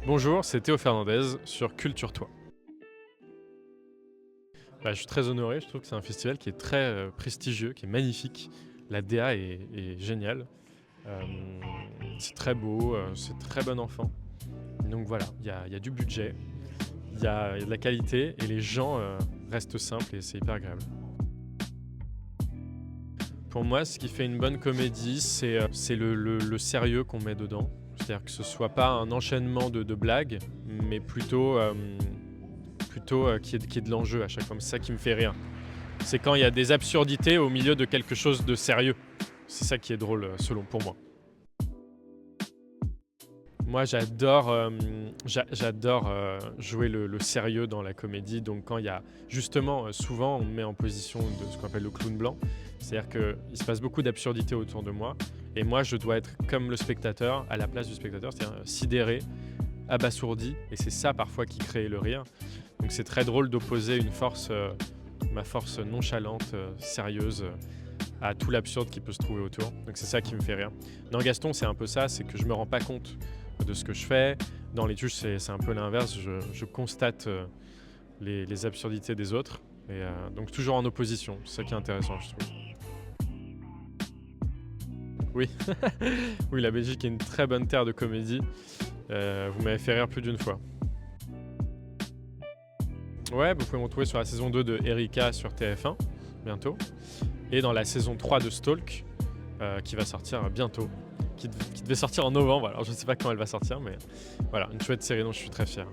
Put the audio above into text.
Bonjour, c'est Théo Fernandez sur Culture Toi. Je suis très honoré, je trouve que c'est un festival qui est très prestigieux, qui est magnifique. La DA est géniale. Euh, c'est très beau, c'est très bon enfant. Donc voilà, il y a du budget, il y a de la qualité et les gens restent simples et c'est hyper agréable. Pour moi, ce qui fait une bonne comédie, c'est le sérieux qu'on met dedans. C'est-à-dire que ce soit pas un enchaînement de blagues, mais plutôt qu'il y ait de l'enjeu à chaque fois. C'est ça qui me fait rire. C'est quand il y a des absurdités au milieu de quelque chose de sérieux. C'est ça qui est drôle, pour moi. Moi, j'adore jouer le sérieux dans la comédie. Donc, quand il y a justement, souvent, on me met en position de ce qu'on appelle le clown blanc. C'est-à-dire qu'il se passe beaucoup d'absurdités autour de moi. Et moi, je dois être comme le spectateur, à la place du spectateur, c'est-à-dire sidéré, abasourdi. Et c'est ça, parfois, qui crée le rire. Donc, c'est très drôle d'opposer ma force nonchalante, sérieuse, à tout l'absurde qui peut se trouver autour. Donc, c'est ça qui me fait rire. Dans Gaston, c'est un peu ça, c'est que je me rends pas compte de ce que je fais. Dans Les Tuches, c'est un peu l'inverse. Je constate les absurdités des autres. Et donc toujours en opposition. C'est ça qui est intéressant, je trouve. Oui, oui, la Belgique est une très bonne terre de comédie. Vous m'avez fait rire plus d'une fois. Ouais, vous pouvez me retrouver sur la saison 2 de Erika sur TF1, bientôt. Et dans la saison 3 de Stalk, qui va sortir bientôt. Qui devait sortir en novembre, alors je ne sais pas quand elle va sortir, mais voilà, une chouette série dont je suis très fier.